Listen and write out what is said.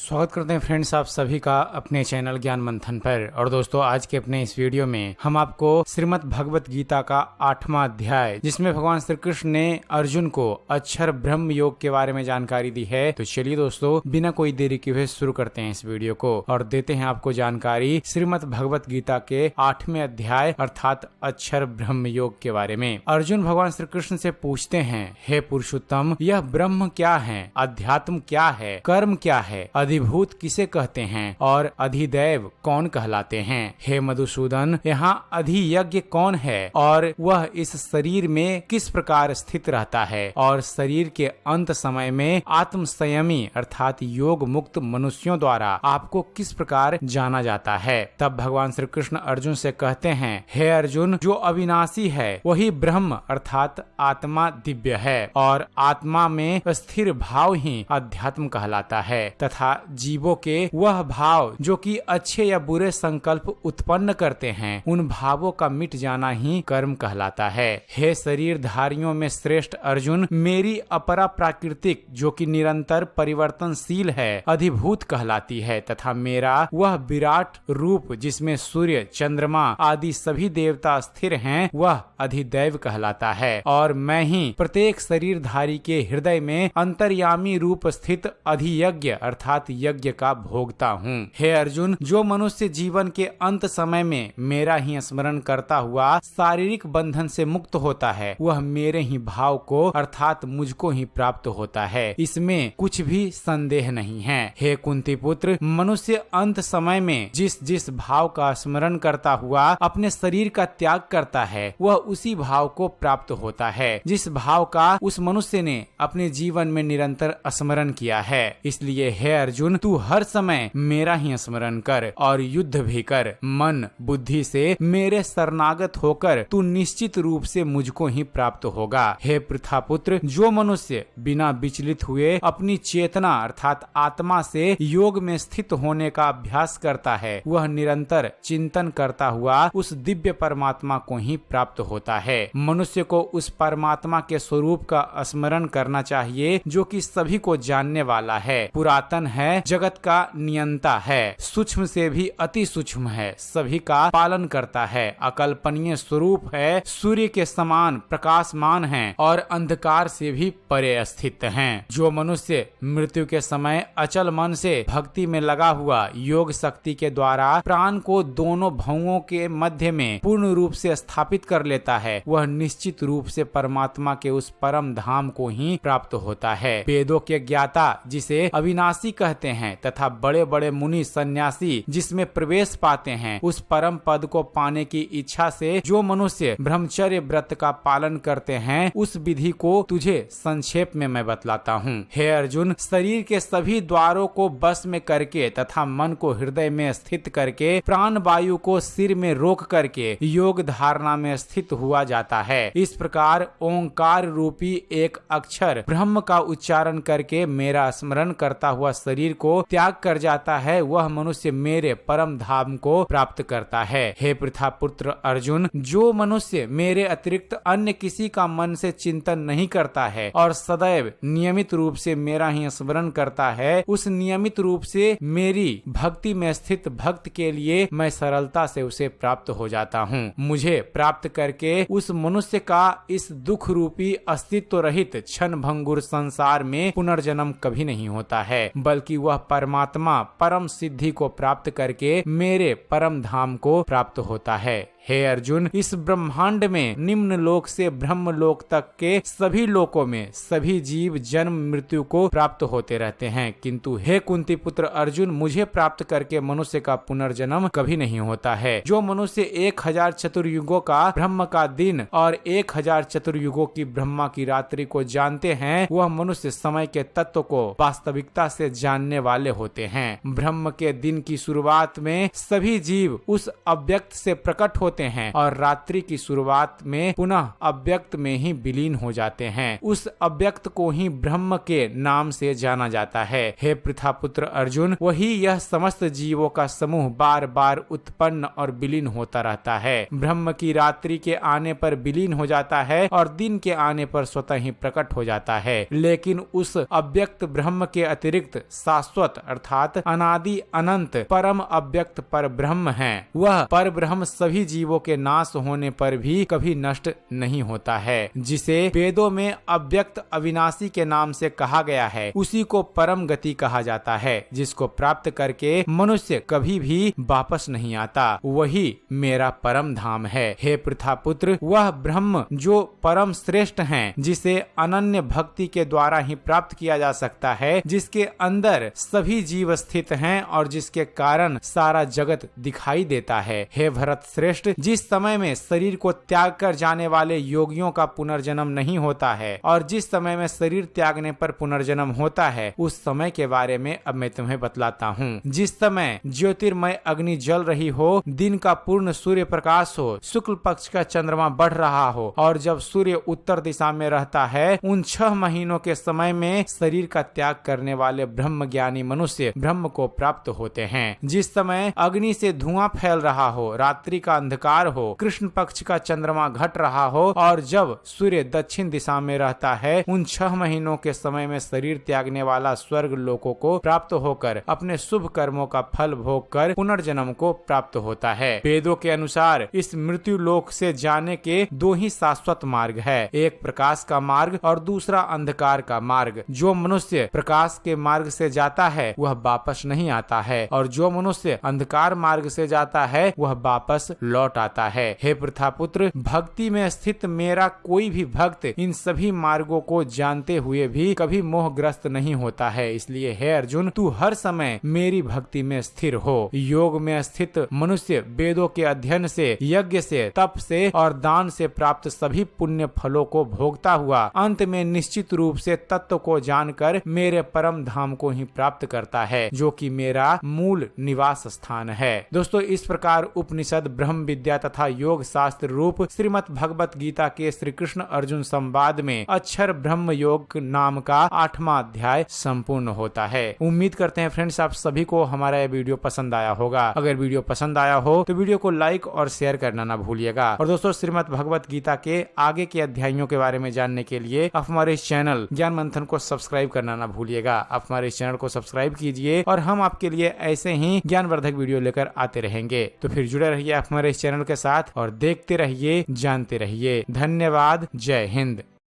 स्वागत करते हैं फ्रेंड्स आप सभी का अपने चैनल ज्ञान मंथन पर। और दोस्तों आज के अपने इस वीडियो में हम आपको श्रीमद् भगवत गीता का 8वां अध्याय, जिसमें भगवान श्री कृष्ण ने अर्जुन को अक्षर ब्रह्म योग के बारे में जानकारी दी है। तो चलिए दोस्तों बिना कोई देरी किए हुए शुरू करते हैं इस वीडियो को और देते हैं आपको जानकारी श्रीमद् भगवत गीता के 8वें अध्याय अर्थात अक्षर ब्रह्म योग के बारे में। अर्जुन भगवान श्री कृष्ण से पूछते हैं, हे पुरुषोत्तम, यह ब्रह्म क्या है, अध्यात्म क्या है, कर्म क्या है, अधिभूत किसे कहते हैं और अधिदैव कौन कहलाते हैं। हे मधुसूदन, यहाँ अधियज्ञ कौन है और वह इस शरीर में किस प्रकार स्थित रहता है और शरीर के अंत समय में आत्म संयमी अर्थात योग मुक्त मनुष्यों द्वारा आपको किस प्रकार जाना जाता है। तब भगवान श्री कृष्ण अर्जुन से कहते हैं, हे अर्जुन, जो अविनाशी है वही ब्रह्म अर्थात आत्मा दिव्य है और आत्मा में स्थिर भाव ही अध्यात्म कहलाता है तथा जीवों के वह भाव जो कि अच्छे या बुरे संकल्प उत्पन्न करते हैं, उन भावों का मिट जाना ही कर्म कहलाता है। हे शरीरधारियों में श्रेष्ठ अर्जुन, मेरी अपरा प्राकृतिक जो कि निरंतर परिवर्तनशील है अधिभूत कहलाती है तथा मेरा वह विराट रूप जिसमें सूर्य चंद्रमा आदि सभी देवता स्थिर हैं वह अधिदैव कहलाता है और मैं ही प्रत्येक शरीरधारी के हृदय में अंतर्यामी रूप स्थित अधियज्ञ अर्थात यज्ञ का भोगता हूँ। हे अर्जुन, जो मनुष्य जीवन के अंत समय में मेरा ही स्मरण करता हुआ शारीरिक बंधन से मुक्त होता है वह मेरे ही भाव को अर्थात मुझको ही प्राप्त होता है, इसमें कुछ भी संदेह नहीं है। हे कुंती पुत्र, मनुष्य अंत समय में जिस जिस भाव का स्मरण करता हुआ अपने शरीर का त्याग करता है वह उसी भाव को प्राप्त होता है जिस भाव का उस मनुष्य ने अपने जीवन में निरंतर स्मरण किया है। इसलिए हे अर्जुन, तू हर समय मेरा ही स्मरण कर और युद्ध भी कर। मन बुद्धि से मेरे शरणागत होकर तू निश्चित रूप से मुझको ही प्राप्त होगा। हे पृथापुत्र, जो मनुष्य बिना विचलित हुए अपनी चेतना अर्थात आत्मा से योग में स्थित होने का अभ्यास करता है वह निरंतर चिंतन करता हुआ उस दिव्य परमात्मा को ही प्राप्त होता है। मनुष्य को उस परमात्मा के स्वरूप का स्मरण करना चाहिए जो कि सभी को जानने वाला है, पुरातन है, जगत का नियंता है, सूक्ष्म से भी अति सूक्ष्म है, सभी का पालन करता है, अकल्पनीय स्वरूप है, सूर्य के समान प्रकाशमान है और अंधकार से भी परे स्थित है। जो मनुष्य मृत्यु के समय अचल मन से भक्ति में लगा हुआ योग शक्ति के द्वारा प्राण को दोनों भवों के मध्य में पूर्ण रूप से स्थापित कर लेता है वह निश्चित रूप से परमात्मा के उस परम धाम को ही प्राप्त होता है। वेदों के ज्ञाता जिसे अविनाशी कहते हैं तथा बड़े बड़े मुनि सन्यासी जिसमें प्रवेश पाते हैं उस परम पद को पाने की इच्छा से जो मनुष्य ब्रह्मचर्य व्रत का पालन करते हैं उस विधि को तुझे संक्षेप में मैं बतलाता हूँ। हे अर्जुन, शरीर के सभी द्वारों को बस में करके तथा मन को हृदय में स्थित करके प्राण वायु को सिर में रोक करके योग धारणा में स्थित हुआ जाता है। इस प्रकार ओंकार रूपी एक अक्षर ब्रह्म का उच्चारण करके मेरा स्मरण करता हुआ शरीर को त्याग कर जाता है वह मनुष्य मेरे परम धाम को प्राप्त करता है। हे पृथापुत्र अर्जुन, जो मनुष्य मेरे अतिरिक्त अन्य किसी का मन से चिंतन नहीं करता है और सदैव नियमित रूप से मेरा ही स्मरण करता है उस नियमित रूप से मेरी भक्ति में स्थित भक्त के लिए मैं सरलता से उसे प्राप्त हो जाता हूँ। मुझे प्राप्त करके उस मनुष्य का इस दुख रूपी अस्तित्व रहित क्षण भंगुर संसार में पुनर्जन्म कभी नहीं होता है बल्कि वह परमात्मा परम सिद्धि को प्राप्त करके मेरे परम धाम को प्राप्त होता है। हे अर्जुन, इस ब्रह्मांड में निम्न लोक से ब्रह्म लोक तक के सभी लोकों में सभी जीव जन्म मृत्यु को प्राप्त होते रहते हैं, किंतु हे कुंती पुत्र अर्जुन, मुझे प्राप्त करके मनुष्य का पुनर्जन्म कभी नहीं होता है। जो मनुष्य 1000 चतुर्युगों का ब्रह्म का दिन और 1000 चतुर्युगों की ब्रह्मा की रात्रि को जानते हैं वह मनुष्य समय के तत्व को वास्तविकता से जानने वाले होते हैं। ब्रह्म के दिन की शुरुआत में सभी जीव उस अव्यक्त से प्रकट होते हैं और रात्रि की शुरुआत में पुनः अव्यक्त में ही विलीन हो जाते हैं। उस अव्यक्त को ही ब्रह्म के नाम से जाना जाता है। हे पृथापुत्र अर्जुन, वही यह समस्त जीवों का समूह बार बार उत्पन्न और विलीन होता रहता है। ब्रह्म की रात्रि के आने पर विलीन हो जाता है और दिन के आने पर स्वतः ही प्रकट हो जाता है। लेकिन उस अव्यक्त ब्रह्म के अतिरिक्त शाश्वत अर्थात अनादि अनंत परम अव्यक्त पर ब्रह्म है। वह पर ब्रह्म सभी जीवों के नाश होने पर भी कभी नष्ट नहीं होता है। जिसे वेदों में अव्यक्त अविनाशी के नाम से कहा गया है, उसी को परम गति कहा जाता है, जिसको प्राप्त करके मनुष्य कभी भी वापस नहीं आता। वही मेरा परम धाम है। हे पृथापुत्र, वह ब्रह्म जो परम श्रेष्ठ है, जिसे अनन्य भक्ति के द्वारा ही प्राप्त किया जा सकता है, जिसके अंदर सभी जीव स्थित हैं और जिसके कारण सारा जगत दिखाई देता है। हे भरत श्रेष्ठ, जिस समय में शरीर को त्याग कर जाने वाले योगियों का पुनर्जन्म नहीं होता है और जिस समय में शरीर त्यागने पर पुनर्जन्म होता है, उस समय के बारे में अब मैं तुम्हें बतलाता हूँ। जिस समय ज्योतिर्मय अग्नि जल रही हो, दिन का पूर्ण सूर्य प्रकाश हो, शुक्ल पक्ष का चंद्रमा बढ़ रहा हो और जब सूर्य उत्तर दिशा में रहता है, उन 6 महीनों के समय में शरीर का त्याग करने वाले ब्रह्म ज्ञानी मनुष्य ब्रह्म को प्राप्त होते हैं। जिस समय अग्नि से धुआं फैल रहा हो, रात्रि का अंधकार हो, कृष्ण पक्ष का चंद्रमा घट रहा हो और जब सूर्य दक्षिण दिशा में रहता है, उन 6 महीनों के समय में शरीर त्यागने वाला स्वर्ग लोकों को प्राप्त होकर अपने शुभ कर्मों का फल भोग कर पुनर्जन्म को प्राप्त होता है। वेदों के अनुसार इस मृत्यु लोक से जाने के 2 ही शाश्वत मार्ग है, एक प्रकाश का मार्ग और दूसरा अंधकार का मार्ग। जो मनुष्य प्रकाश के मार्ग से जाता है वह वापस नहीं आता है और जो मनुष्य अंधकार मार्ग से जाता है वह वापस लौट आता है। हे पृथापुत्र, भक्ति में स्थित मेरा कोई भी भक्त इन सभी मार्गों को जानते हुए भी कभी मोहग्रस्त नहीं होता है। इसलिए हे अर्जुन, तू हर समय मेरी भक्ति में स्थिर हो। योग में स्थित मनुष्य वेदों के अध्ययन से, यज्ञ से, तप से और दान से प्राप्त सभी पुण्य फलों को भोगता हुआ अंत में निश्चित रूप से तत्व को जानकर मेरे परम धाम को ही प्राप्त करता है, जो कि मेरा मूल निवास स्थान है। दोस्तों, इस प्रकार उपनिषद, ब्रह्म विद्या तथा योग शास्त्र रूप श्रीमद् भगवत गीता के श्री कृष्ण अर्जुन संवाद में अक्षर ब्रह्म योग नाम का 8वां अध्याय संपूर्ण होता है। उम्मीद करते हैं फ्रेंड्स आप सभी को हमारा यह वीडियो पसंद आया होगा। अगर वीडियो पसंद आया हो तो वीडियो को लाइक और शेयर करना ना भूलिएगा। और दोस्तों, श्रीमद् भगवत गीता के आगे के अध्यायों के बारे में जानने के लिए आप हमारे इस चैनल ज्ञान मंथन को सब्सक्राइब करना ना भूलिएगा। आप हमारे इस चैनल को सब्सक्राइब कीजिए और हम आपके लिए ऐसे ही ज्ञानवर्धक वीडियो लेकर आते रहेंगे। तो फिर जुड़े रहिए आप हमारे इस चैनल के साथ और देखते रहिए, जानते रहिए। धन्यवाद। जय हिंद।